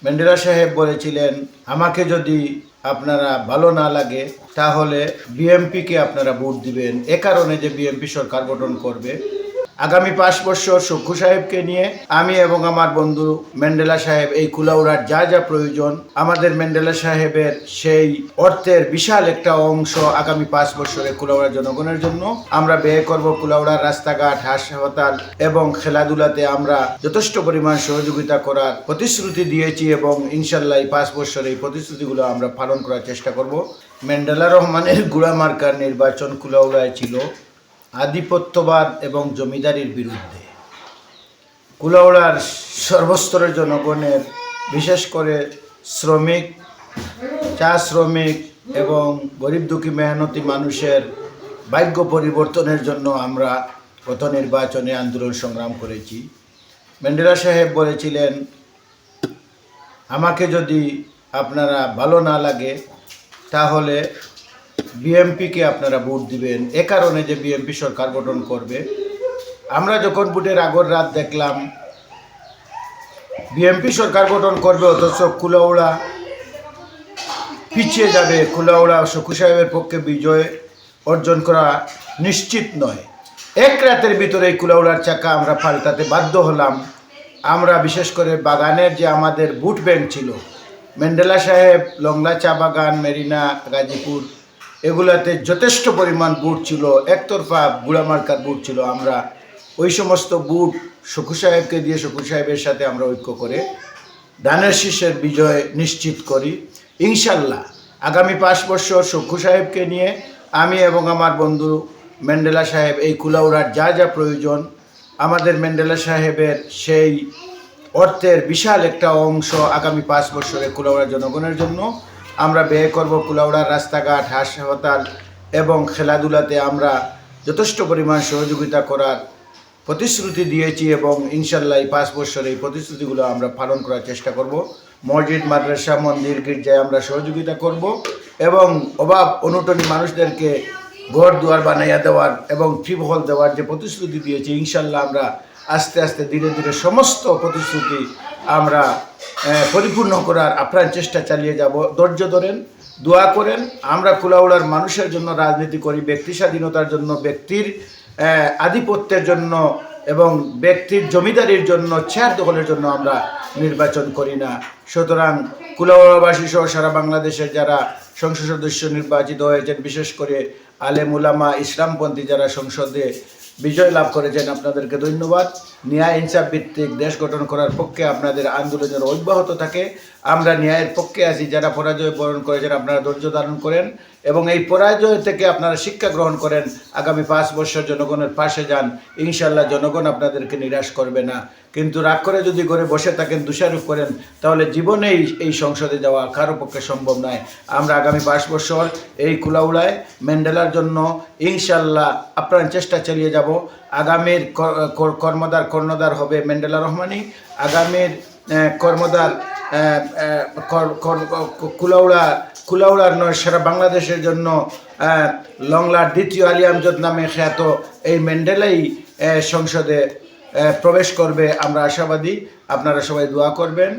Mandela সাহেব বলেছিলেন, আমাকে যদি আপনারা ভালো না লাগে তাহলে বিএমপিকে আপনারা ভোট দিবেন। এ কারণে যে বিএমপি সরকার গঠন করবে। আগামী 5 বছর সক্ষু সাহেবকে নিয়ে আমি এবং আমার বন্ধু ম্যান্ডেলা সাহেব এই কুলাউড়ার যা যা প্রয়োজন, আমাদের ম্যান্ডেলা সাহেবের সেই অর্থের বিশাল একটা অংশ আগামী 5 বছরে কুলাউড়ার জনগণের জন্য আমরা ব্যয় করব। কুলাউড়ার রাস্তাঘাট, হাসপাতাল এবং খেলাধুলাতে আমরা যথেষ্ট পরিমাণ সহযোগিতা করার প্রতিশ্রুতি দিয়েছি এবং ইনশাল্লাহ এই 5 বছরে এই প্রতিশ্রুতিগুলো আমরা পালন করার চেষ্টা করব। ম্যান্ডেলা রহমানের গুড়ামার্কার নির্বাচন কুলাউড়ায় ছিল আধিপত্যবাদ এবং জমিদারির বিরুদ্ধে। কুলাউড়ার সর্বস্তরের জনগণের, বিশেষ করে শ্রমিক, চা শ্রমিক এবং গরিব দুঃখী মেহনতি মানুষের ভাগ্য পরিবর্তনের জন্য আমরা গত নির্বাচনে আন্দোলন সংগ্রাম করেছি। ম্যান্ডেলা সাহেব বলেছিলেন, আমাকে যদি আপনারা ভালো না লাগে তাহলে বিএমপিকে আপনারা ভোট দিবেন। এ কারণে যে বিএমপি সরকার গঠন করবে। আমরা যখন ভোটের আগের রাত দেখলাম বিএমপি সরকার গঠন করবে, অথচ কুলাউড়া পিছিয়ে যাবে, কুলাউড়া সক্ষু সাহেবের পক্ষে বিজয় অর্জন করা নিশ্চিত নয়। এক রাতের ভিতরে কুলাউড়ার চাকা আমরা পাল্টাতে বাধ্য হলাম। আমরা বিশেষ করে বাগানের যে আমাদের ভোট ব্যাংক ছিল, ম্যান্ডেলা সাহেব, লংলা চা বাগান, মেরিনা, গাজীপুর, এগুলাতে যথেষ্ট পরিমাণ বুট ছিল, একতরফা গুড়ামার্কার বুট ছিল। আমরা ওই সমস্ত বুট সক্ষু সাহেবকে দিয়ে সক্ষু সাহেবের সাথে আমরা ঐক্য করে ধানের শীষের বিজয় নিশ্চিত করি। ইনশাল্লাহ আগামী 5 বছর সক্ষু সাহেবকে নিয়ে আমি এবং আমার বন্ধু ম্যান্ডেলা সাহেব এই কুলাউড়ার যা যা প্রয়োজন, আমাদের ম্যান্ডেলা সাহেবের সেই অর্থের বিশাল একটা অংশ আগামী 5 বছরে কুলাউড়ার জনগণের জন্য আমরা ব্যয় করব। কুলাউড়ার রাস্তাঘাট, হাসপাতাল এবং খেলাধুলাতে আমরা যথেষ্ট পরিমাণ সহযোগিতা করার প্রতিশ্রুতি দিয়েছি এবং ইনশাল্লাহ এই 5 বছরে এই প্রতিশ্রুতিগুলো আমরা পালন করার চেষ্টা করব। মসজিদ, মাদ্রাসা, মন্দির, গির্জায় আমরা সহযোগিতা করব এবং অভাব অনটনী মানুষদেরকে ঘর দুয়ার বানাইয়া দেওয়ার এবং টিউবওয়েল দেওয়ার যে প্রতিশ্রুতি দিয়েছি, ইনশাল্লাহ আমরা আস্তে আস্তে ধীরে ধীরে সমস্ত প্রতিশ্রুতি আমরা পরিপূর্ণ করার আপ্রাণ চেষ্টা চালিয়ে যাব। ধৈর্য ধরেন, দোয়া করেন। আমরা কুলাউড়ার মানুষের জন্য রাজনীতি করি, ব্যক্তি স্বাধীনতার জন্য, ব্যক্তির আধিপত্যের জন্য এবং ব্যক্তির জমিদারির জন্য, চেয়ার দখলের জন্য আমরা নির্বাচন করি না। সুতরাং কুলাউড়াবাসী সহ সারা বাংলাদেশের যারা সংসদ সদস্য নির্বাচিত হয়েছেন, বিশেষ করে আলেম উলামা, ইসলামপন্থী যারা সংসদে বিজয় লাভ করেছেন, আপনাদেরকে ধন্যবাদ। ন্যায় ইনসাফ ভিত্তিক দেশ গঠন করার পক্ষে আপনাদের আন্দোলন যেন অব্যাহত থাকে। আমরা ন্যায়ের পক্ষে আছি। যারা পরাজয় বরণ করেছেন আপনারা ধৈর্য ধারণ করেন এবং এই পরাজয় থেকে আপনারা শিক্ষা গ্রহণ করেন। আগামী 5 বছর জনগণের পাশে যান, ইনশাল্লাহ জনগণ আপনাদেরকে নিরাশ করবে না। কিন্তু রাগ করে যদি ঘরে বসে থাকেন, দোষারোপ করেন, তাহলে জীবনেই এই সংসদে যাওয়া কারো পক্ষে সম্ভব নয়। আমরা আগামী 5 বছর এই কুলাউড়ায় ম্যান্ডেলার জন্য ইনশাল্লাহ আপ্রাণ চেষ্টা চালিয়ে যাব। আগামীর কর্ণধার হবে ম্যান্ডেলা রহমানই। আগামীর কর্মধার কুলাউড়ার নয়, সারা বাংলাদেশের জন্য লংলার দ্বিতীয় আলী আমজদ নামে খ্যাত এই ম্যান্ডেলাই সংসদে প্রবেশ করবে। আমরা আশাবাদী। আপনারা সবাই দোয়া করবেন।